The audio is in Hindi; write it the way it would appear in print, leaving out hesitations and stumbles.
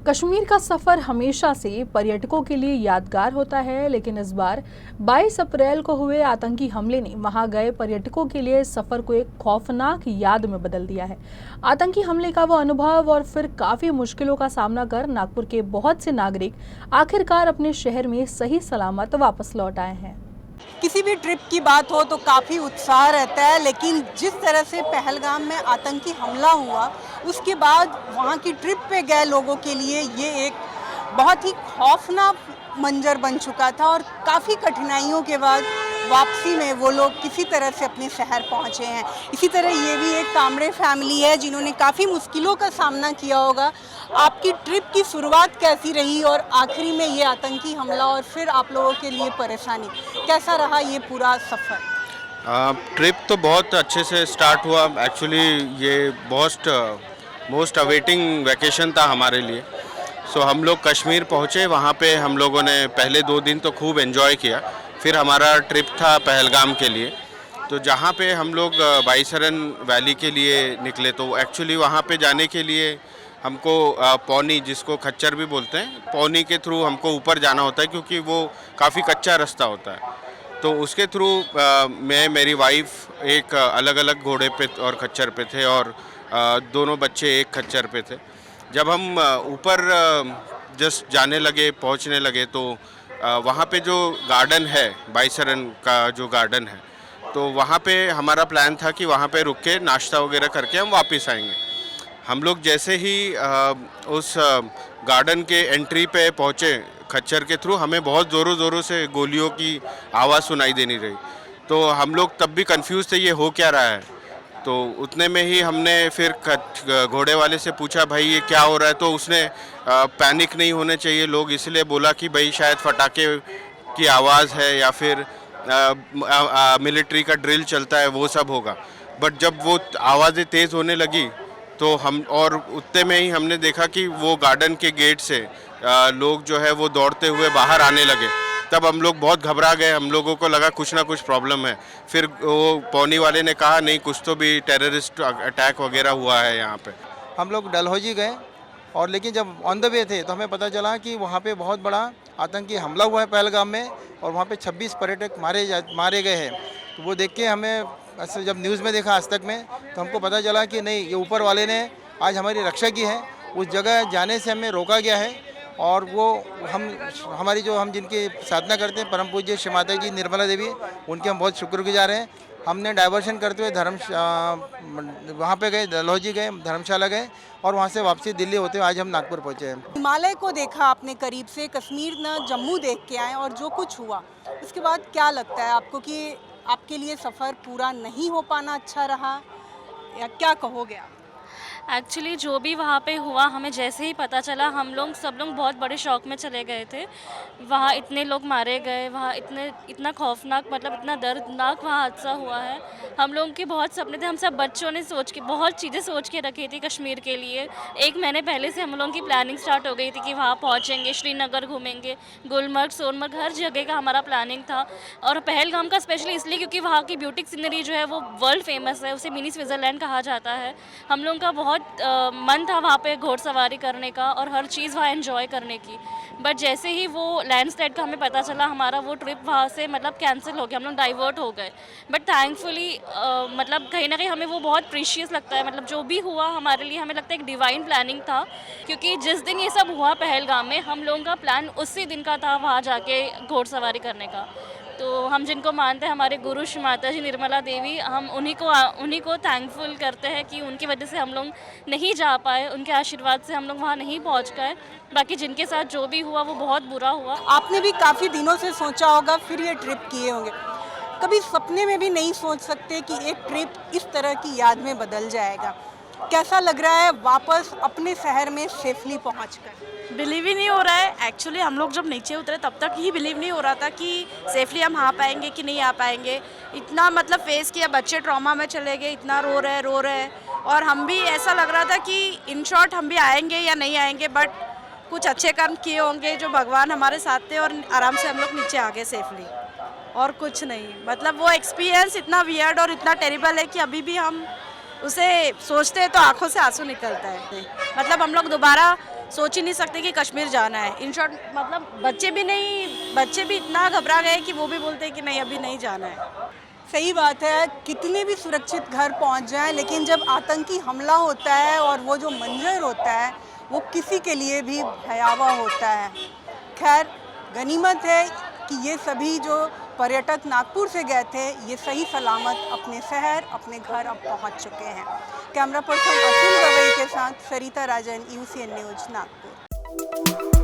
कश्मीर का सफ़र हमेशा से पर्यटकों के लिए यादगार होता है, लेकिन इस बार 22 अप्रैल को हुए आतंकी हमले ने वहां गए पर्यटकों के लिए सफ़र को एक खौफनाक याद में बदल दिया है। आतंकी हमले का वो अनुभव और फिर काफ़ी मुश्किलों का सामना कर नागपुर के बहुत से नागरिक आखिरकार अपने शहर में सही सलामत वापस लौट आए हैं। किसी भी ट्रिप की बात हो तो काफ़ी उत्साह रहता है, लेकिन जिस तरह से पहलगाम में आतंकी हमला हुआ उसके बाद वहाँ की ट्रिप पे गए लोगों के लिए ये एक बहुत ही खौफनाक मंजर बन चुका था और काफ़ी कठिनाइयों के बाद वापसी में वो लोग किसी तरह से अपने शहर पहुँचे हैं। इसी तरह ये भी एक कामड़े फैमिली है जिन्होंने काफ़ी मुश्किलों का सामना किया होगा। आपकी ट्रिप की शुरुआत कैसी रही और आखिरी में ये आतंकी हमला और फिर आप लोगों के लिए परेशानी, कैसा रहा ये पूरा सफ़र? ट्रिप तो बहुत अच्छे से स्टार्ट हुआ। एक्चुअली ये मोस्ट अवेटिंग वैकेशन था हमारे लिए। सो हम लोग कश्मीर पहुँचे, वहाँ पे हम लोगों ने पहले 2 दिन तो खूब एंजॉय किया। फिर हमारा ट्रिप था पहलगाम के लिए, तो जहाँ पे हम लोग बाईसरन वैली के लिए निकले। तो एक्चुअली वहाँ पे जाने के लिए हमको पौनी, जिसको खच्चर भी बोलते हैं, पौनी के थ्रू हमको ऊपर जाना होता है क्योंकि वो काफ़ी कच्चा रास्ता होता है। तो उसके थ्रू मैं, मेरी वाइफ एक अलग अलग घोड़े पे और खच्चर पे थे और दोनों बच्चे एक खच्चर पे थे। जब हम ऊपर जस्ट जाने लगे, पहुंचने लगे, तो वहाँ पे जो गार्डन है, बाईसरन का जो गार्डन है, तो वहाँ पे हमारा प्लान था कि वहाँ पे रुक के नाश्ता वगैरह करके हम वापस आएंगे। हम लोग जैसे ही उस गार्डन के एंट्री पे पहुँचे खच्चर के थ्रू, हमें बहुत ज़ोरों ज़ोरों से गोलियों की आवाज़ सुनाई देनी रही। तो हम लोग तब भी कंफ्यूज थे ये हो क्या रहा है। तो उतने में ही हमने फिर घोड़े वाले से पूछा, भाई ये क्या हो रहा है। तो उसने पैनिक नहीं होने चाहिए लोग, इसलिए बोला कि भाई शायद फटाके की आवाज़ है या फिर मिलिट्री का ड्रिल चलता है, वो सब होगा। बट जब वो आवाज़ें तेज़ होने लगी तो हम, और उतने में ही हमने देखा कि वो गार्डन के गेट से लोग जो है वो दौड़ते हुए बाहर आने लगे। तब हम लोग बहुत घबरा गए, हम लोगों को लगा कुछ ना कुछ प्रॉब्लम है। फिर वो पौनी वाले ने कहा नहीं, कुछ तो भी टेररिस्ट अटैक वगैरह हुआ है यहाँ पे। हम लोग डलहौजी गए और लेकिन जब ऑन द वे थे तो हमें पता चला कि वहाँ पे बहुत बड़ा आतंकी हमला हुआ है पहलगाम में और वहाँ पे 26 पर्यटक मारे गए हैं। तो वो देख के हमें, ऐसे जब न्यूज़ में देखा आज तक में, तो हमको पता चला कि नहीं, ये ऊपर वाले ने आज हमारी रक्षा की है। उस जगह जाने से हमें रोका गया है और वो हम जिनकी साधना करते हैं, परम पूज्य श्री माता जी निर्मला देवी, उनके हम बहुत शुक्रगुजार हैं। हमने डाइवर्शन करते हुए वहाँ पे गए, डलहौजी गए, धर्मशाला गए और वहाँ से वापसी दिल्ली होते हुए आज हम नागपुर पहुँचे हैं। हिमालय को देखा आपने करीब से, कश्मीर न जम्मू देख के आए और जो कुछ हुआ उसके बाद क्या लगता है आपको कि आपके लिए सफ़र पूरा नहीं हो पाना अच्छा रहा, या क्या कहोगे आप? एक्चुअली जो भी वहाँ पे हुआ, हमें जैसे ही पता चला हम लोग सब लोग बहुत बड़े शौक में चले गए थे। वहाँ इतने लोग मारे गए, वहाँ इतना खौफनाक, मतलब इतना दर्दनाक वहाँ हादसा हुआ है। हम लोगों के बहुत सपने थे, हम सब बच्चों ने बहुत चीज़ें सोच के रखी थी कश्मीर के लिए। 1 महीने पहले से हम लोगों की प्लानिंग स्टार्ट हो गई थी कि वहाँ पहुँचेंगे, श्रीनगर घूमेंगे, गुलमर्ग, सोनमर्ग, हर जगह का हमारा प्लानिंग था। और पहलगाम का स्पेशली इसलिए क्योंकि वहाँ की ब्यूटी सीनरी जो है वो वर्ल्ड फेमस है, उसे मिनी स्विट्ज़रलैंड कहा जाता है। हम लोगों का बहुत मन था वहाँ पे घोड़सवारी करने का और हर चीज़ वहाँ एंजॉय करने की। बट जैसे ही वो लैंडस्लाइड का हमें पता चला, हमारा वो ट्रिप वहाँ से मतलब कैंसिल हो गया, हम लोग डाइवर्ट हो गए। बट थैंकफुली मतलब कहीं ना कहीं हमें वो बहुत प्रीशियस लगता है। मतलब जो भी हुआ हमारे लिए, हमें लगता है एक डिवाइन प्लानिंग था, क्योंकि जिस दिन ये सब हुआ पहलगाम में, हम लोगों का प्लान उसी दिन का था वहाँ जाके घोड़सवारी करने का। तो हम जिनको मानते हैं हमारे गुरु श्री माता जी निर्मला देवी, हम उन्हीं को थैंकफुल करते हैं कि उनकी वजह से हम लोग नहीं जा पाए, उनके आशीर्वाद से हम लोग वहाँ नहीं पहुँच गए। बाकी जिनके साथ जो भी हुआ वो बहुत बुरा हुआ। आपने भी काफ़ी दिनों से सोचा होगा, फिर ये ट्रिप किए होंगे, कभी सपने में भी नहीं सोच सकते कि एक ट्रिप इस तरह की याद में बदल जाएगा। कैसा लग रहा है वापस अपने शहर में सेफली पहुंचकर? बिलीव ही नहीं हो रहा है। एक्चुअली हम लोग जब नीचे उतरे तब तक ही बिलीव नहीं हो रहा था कि सेफली हम आ पाएंगे कि नहीं आ पाएंगे। इतना मतलब फेस किया, बच्चे ट्रॉमा में चले गए, इतना रो रहे और हम भी, ऐसा लग रहा था कि इन शॉर्ट हम भी आएंगे या नहीं आएंगे। बट कुछ अच्छे कर्म किए होंगे जो भगवान हमारे साथ थे और आराम से हम लोग नीचे आ गए सेफली, और कुछ नहीं। मतलब वो एक्सपीरियंस इतना वियर्ड और इतना टेरिबल है कि अभी भी हम उसे सोचते हैं तो आंखों से आंसू निकलता है। मतलब हम लोग दोबारा सोच ही नहीं सकते कि कश्मीर जाना है। इन शॉर्ट मतलब बच्चे भी इतना घबरा गए कि वो भी बोलते हैं कि नहीं अभी नहीं जाना है। सही बात है, कितने भी सुरक्षित घर पहुंच जाएं, लेकिन जब आतंकी हमला होता है और वो जो मंजर होता है वो किसी के लिए भी भयावह होता है। खैर, गनीमत है कि ये सभी जो पर्यटक नागपुर से गए थे ये सही सलामत अपने शहर अपने घर अब पहुंच चुके हैं। कैमरा पर्सन अतुल गवई के साथ सरिता राजन, UCN न्यूज़, नागपुर।